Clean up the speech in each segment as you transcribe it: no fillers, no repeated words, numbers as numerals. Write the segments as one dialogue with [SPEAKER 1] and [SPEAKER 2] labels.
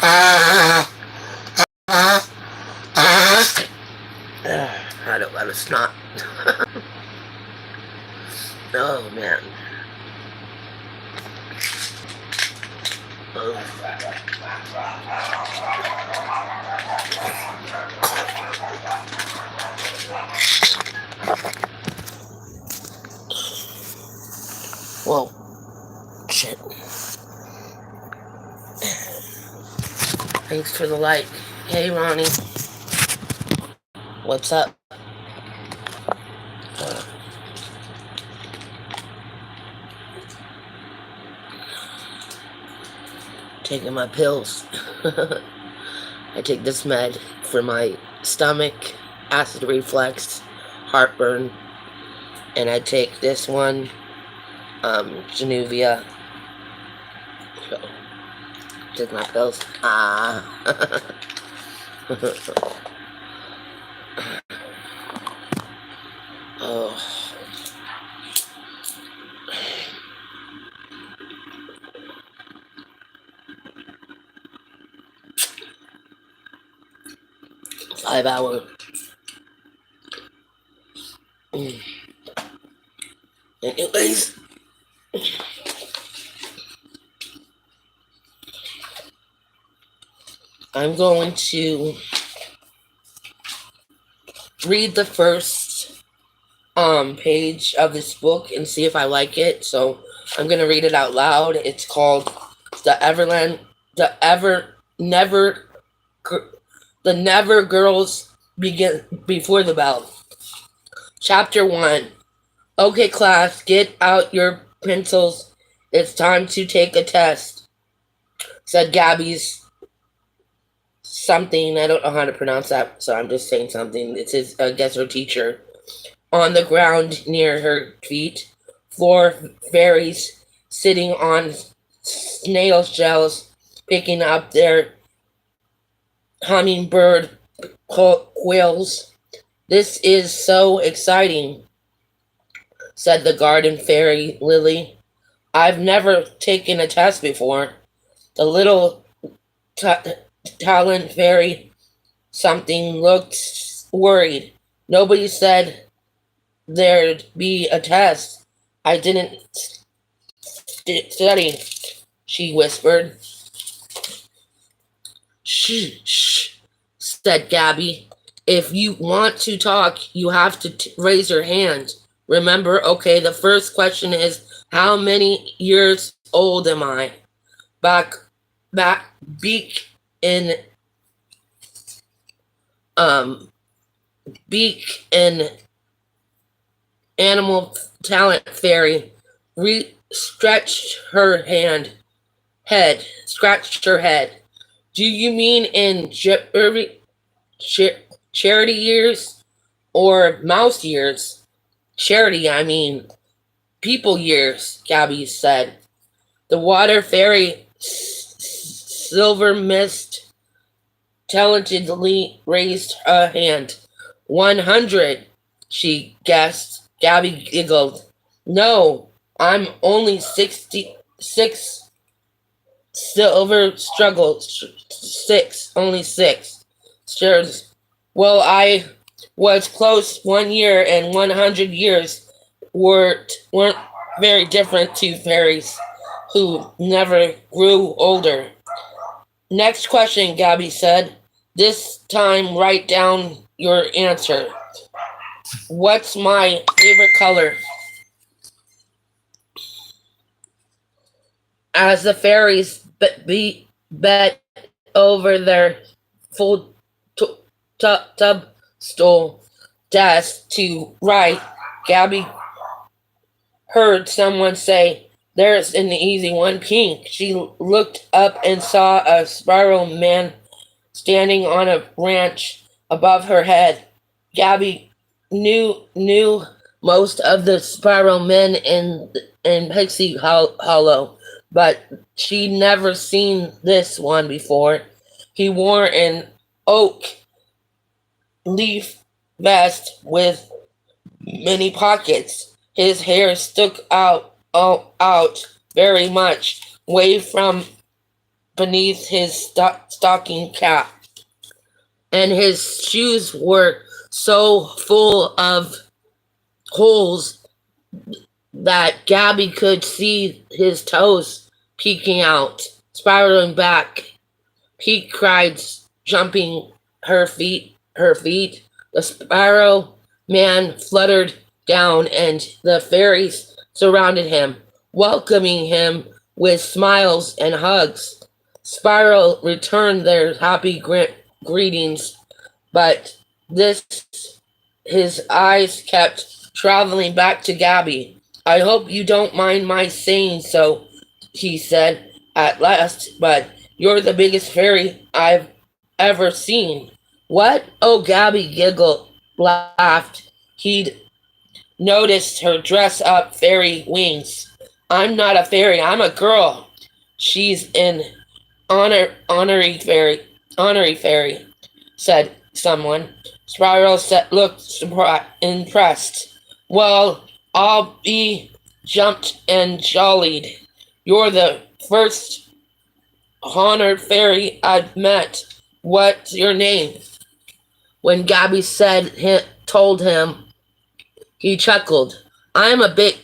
[SPEAKER 1] I don't let it snot. Oh man. Oh. Whoa. Shit. Thanks for the like. Hey Ronnie. What's up? Taking my pills. I take this med for my stomach, acid reflux, heartburn, and I take this one, Januvia. So, take my pills. Oh. 5 hour. Anyways, I'm going to read the first page of this book and see if I like it. So I'm gonna read it out loud. It's called The Never Girls Begin Before the Bell. Chapter 1. Okay, class, get out your pencils. It's time to take a test, said Gabby's something. I don't know how to pronounce that, so I'm just saying something. It's his, I guess, her teacher. On the ground near her feet, 4 fairies sitting on snail shells, picking up their hummingbird quills. This is so exciting, said the garden fairy Lily. I've never taken a test before. The little talent fairy something looked worried. Nobody said there'd be a test. I didn't study, she whispered. Shh, said Gabby. If you want to talk, you have to raise your hand. Remember, okay, the first question is, how many years old am I? Beak in animal talent fairy scratched her head. Do you mean in charity years or mouse years? Charity, I mean people years, Gabby said. The water fairy Silver Mist talentedly raised a hand. 100, she guessed. Gabby giggled. No, I'm only 66. Silver struggled. 6, only 6. Shares. Well, I was close. 1 year and 100 years weren't very different to fairies who never grew older. Next question, Gabby said. This time write down your answer. What's my favorite color? As the fairies bet over their full tub stool desk to write, Gabby heard someone say, there's an easy one, pink. She looked up and saw a spiral man standing on a branch above her head. Gabby knew most of the spiral men in Pixie Hollow, but she'd never seen this one before. He wore an oak leaf vest with many pockets. His hair stuck out very much, way from beneath his stocking cap, and his shoes were so full of holes that Gabby could see his toes peeking out, spiraling back. Pete cried, jumping her feet. The sparrow man fluttered down, and the fairies surrounded him, welcoming him with smiles and hugs. Spiral returned their happy greetings, but this his eyes kept traveling back to Gabby. I hope you don't mind my saying so, he said at last, but you're the biggest fairy I've ever seen. What? Oh, Gabby giggled, laughed. He'd noticed her dress up fairy wings. I'm not a fairy, I'm a girl. She's an honorary fairy, said someone. Spiral looked impressed. Well, I'll be jumped and jollied. You're the first honored fairy I've met. What's your name? When Gabby told him, he chuckled. I'm a bit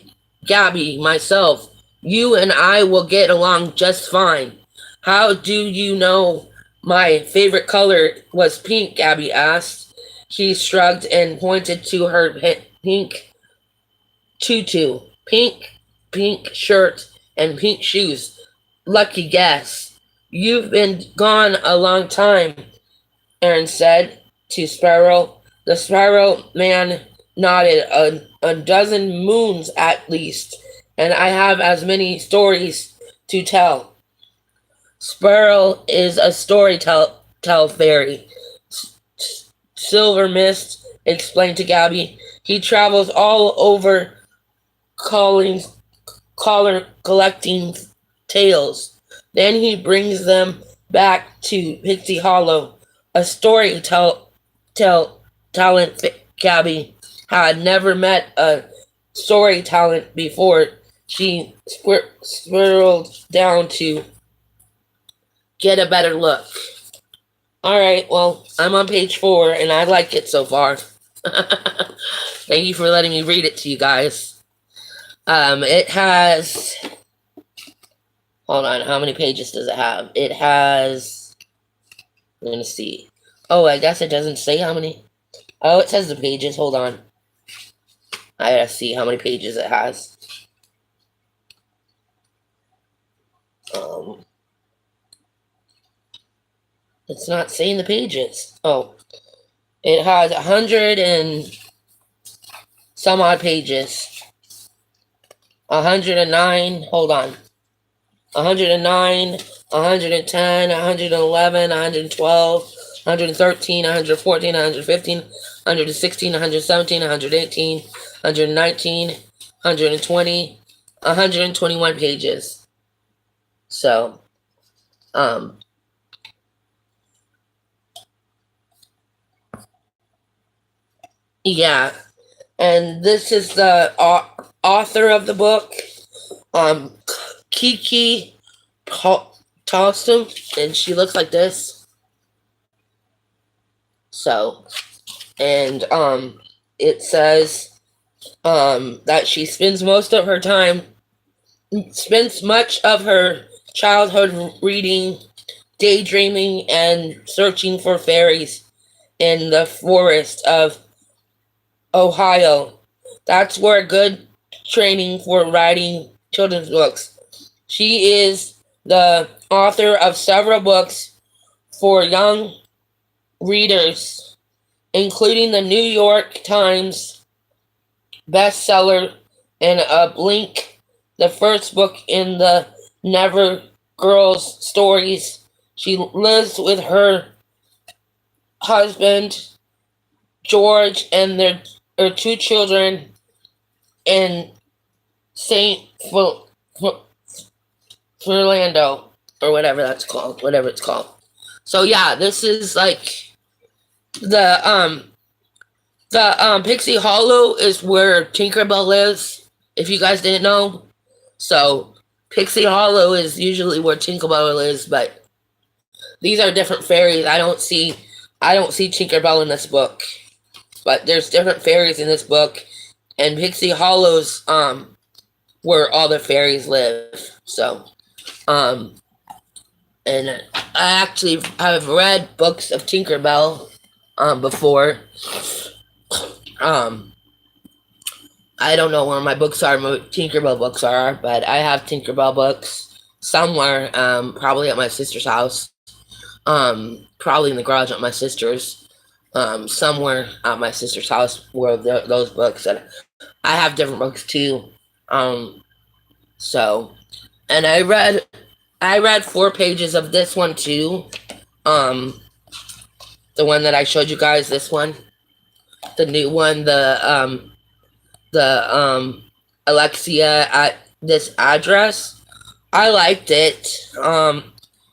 [SPEAKER 1] Gabby myself. You and I will get along just fine. How do you know my favorite color was pink? Gabby asked. She shrugged and pointed to her pink tutu, pink shirt, and pink shoes. Lucky guess. You've been gone a long time, Aaron said to Sparrow. The Sparrow man nodded. A dozen moons at least, and I have as many stories to tell. Sparrow is a storytell fairy. Silver Mist explained to Gabby. He travels all over collecting tales. Then he brings them back to Pixie Hollow. A talent Gabby had never met a story talent before. She swirled down to get a better look. Alright, well, I'm on page 4 and I like it so far. Thank you for letting me read it to you guys. It has... Hold on, how many pages does it have? It has... I'm gonna see. Oh, I guess it doesn't say how many. Oh, it says the pages. Hold on. I gotta see how many pages it has. It's not saying the pages. Oh. It has 100 and some odd pages. 109. Hold on. 109, 110, 111, 112, 113, 114, 115, 116, 117, 118, 119, 120, 121 pages. So, yeah. And this is the author of the book, Kiki Tostum, and she looks like this. So, and it says that she spends much of her childhood reading, daydreaming, and searching for fairies in the forest of Ohio. That's where good training for writing children's books. She is the author of several books for young readers, including the New York Times bestseller and A Blink, the first book in the Never Girls stories. She lives with her husband, George, and their 2 children in St. Orlando, or whatever it's called. So yeah, this is like the Pixie Hollow is where Tinkerbell lives, if you guys didn't know. So Pixie Hollow is usually where Tinkerbell is, but These are different fairies. I don't see Tinkerbell in this book, but there's different fairies in this book, and Pixie Hollow's where all the fairies live. So um, and I actually have read books of Tinkerbell before. Um, I don't know where my books are, my Tinkerbell books are, but I have Tinkerbell books somewhere, probably at my sister's house, probably in the garage at my sister's, somewhere at my sister's house where those books. And I have different books too. So, and I read 4 pages of this one too. The one that I showed you guys, this one, the new one, the Alexia at this address. I liked it.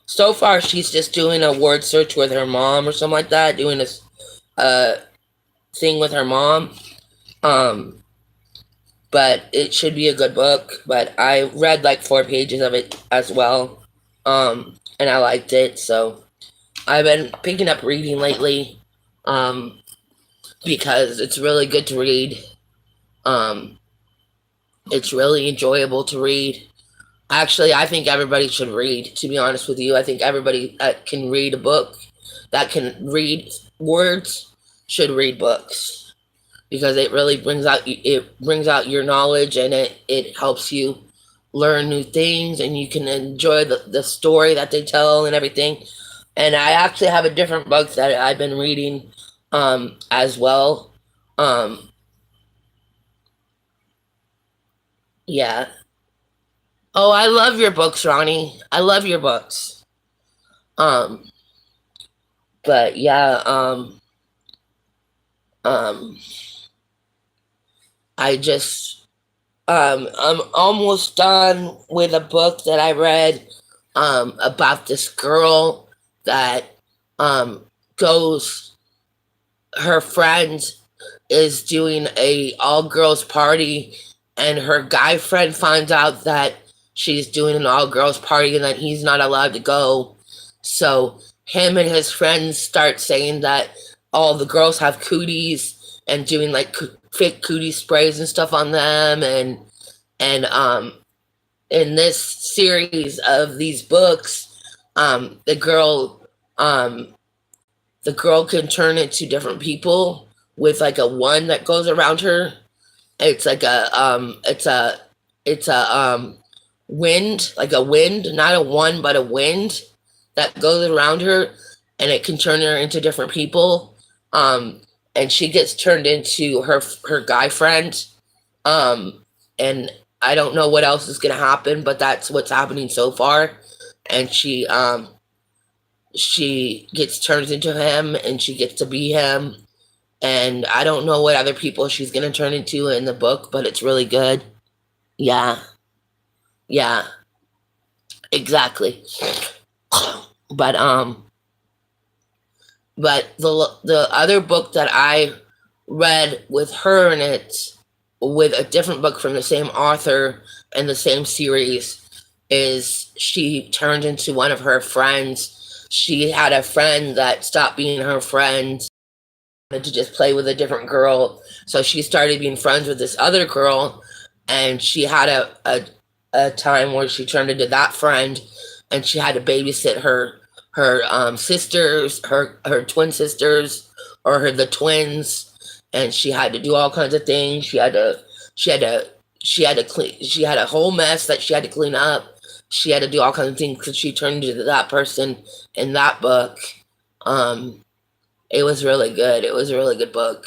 [SPEAKER 1] So far she's just doing a word search with her mom or something like that, doing this thing with her mom. But it should be a good book. But I read like 4 pages of it as well. And I liked it, so I've been picking up reading lately. Because it's really good to read. It's really enjoyable to read. Actually, I think everybody should read, to be honest with you. I think everybody that can read a book, that can read words, should read books. Because it really brings out your knowledge, and it helps you learn new things, and you can enjoy the story that they tell and everything. And I actually have a different book that I've been reading as well. Yeah. Oh, I love your books, Ronnie. I love your books. Um, but yeah, um, I just I'm almost done with a book that I read about this girl that goes her friend is doing a all girls party, and her guy friend finds out that she's doing an all girls party and that he's not allowed to go. So him and his friends start saying that all the girls have cooties and doing like fake cootie sprays and stuff on them, and in this series of these books, the girl can turn into different people with like a one that goes around her. It's like it's a wind, like a wind, not a one, but a wind that goes around her, and it can turn her into different people. And she gets turned into her guy friend. And I don't know what else is gonna happen, but that's what's happening so far. And she gets turned into him, and she gets to be him. And I don't know what other people she's gonna turn into in the book, but it's really good. Yeah, yeah, exactly. But the other book that I read with her in it, with a different book from the same author and the same series, is she turned into one of her friends. She had a friend that stopped being her friend, wanted to just play with a different girl. So she started being friends with this other girl, and she had a time where she turned into that friend, and she had to babysit her sisters, her twin sisters, or the twins, and she had to do all kinds of things. She had to clean. She had a whole mess that she had to clean up. She had to do all kinds of things because she turned into that person in that book. It was really good. It was a really good book.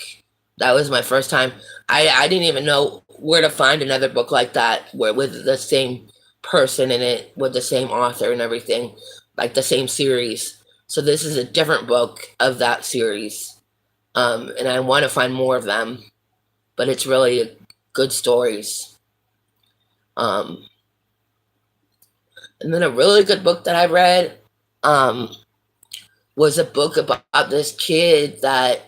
[SPEAKER 1] That was my first time. I didn't even know where to find another book like that, where with the same person in it, with the same author and everything, like the same series. So this is a different book of that series, and I want to find more of them. But it's really good stories. And then a really good book that I read was a book about this kid that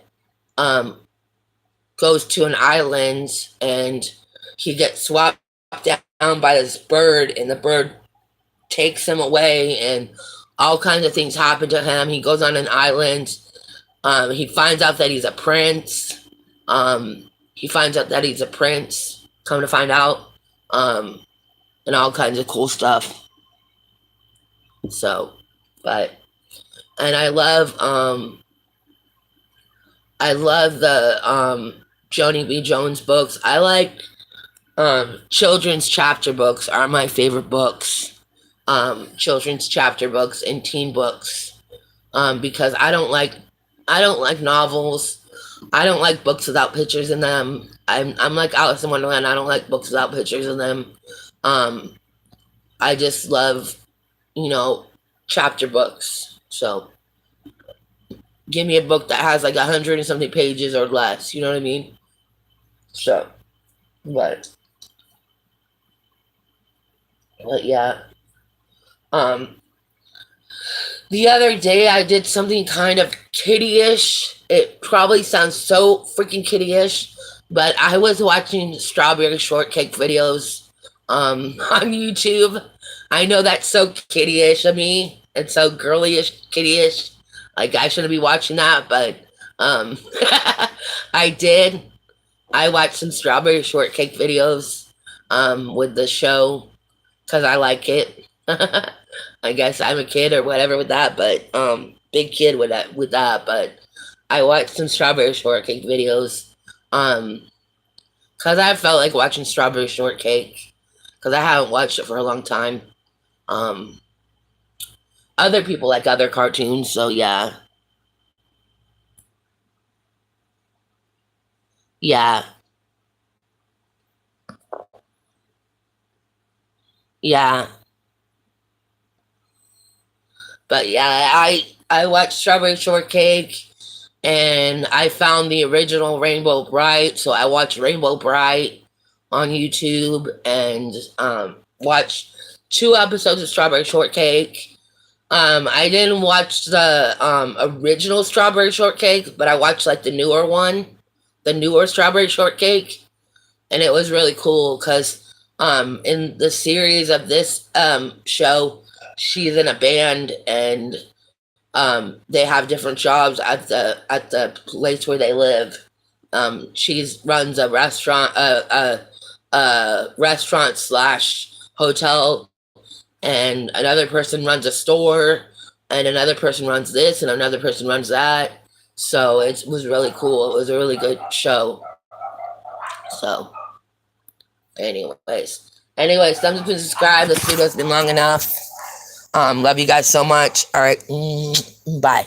[SPEAKER 1] goes to an island, and he gets swapped down by this bird, and the bird takes him away, and all kinds of things happen to him. He goes on an island. He finds out that he's a prince. He finds out that he's a prince. Come to find out, and all kinds of cool stuff. So, but, and I love the Joni B. Jones books. I like children's chapter books are my favorite books. Children's chapter books and teen books. Because I don't like novels. I don't like books without pictures in them. I'm like Alice in Wonderland. I don't like books without pictures in them. I just love, chapter books. So give me a book that has like 100 and something pages or less. You know what I mean? So, but yeah. The other day I did something kind of kiddie-ish. It probably sounds so freaking kiddie-ish, but I was watching strawberry shortcake videos on YouTube. I know that's so kiddie-ish of me. It's so girly-ish, kiddie-ish. Like, I shouldn't be watching that, but I did. I watched some strawberry shortcake videos with the show because I like it. I guess I'm a kid or whatever with that, but big kid with that. But I watched some strawberry shortcake videos because I felt like watching strawberry shortcake because I haven't watched it for a long time. Other people like other cartoons, so yeah. Yeah. Yeah. But yeah, I watched Strawberry Shortcake and I found the original Rainbow Bright, so I watched Rainbow Bright on YouTube and watched 2 episodes of Strawberry Shortcake. I didn't watch the original Strawberry Shortcake, but I watched like the newer one, the newer Strawberry Shortcake, and it was really cool because in the series of this show, she's in a band and they have different jobs at the place where they live. She runs a restaurant, restaurant slash hotel, and another person runs a store, and another person runs this, and another person runs that. So it was really cool. It was a really good show. So, anyways, thumbs up and subscribe. This video's been long enough. Love you guys so much. All right, bye.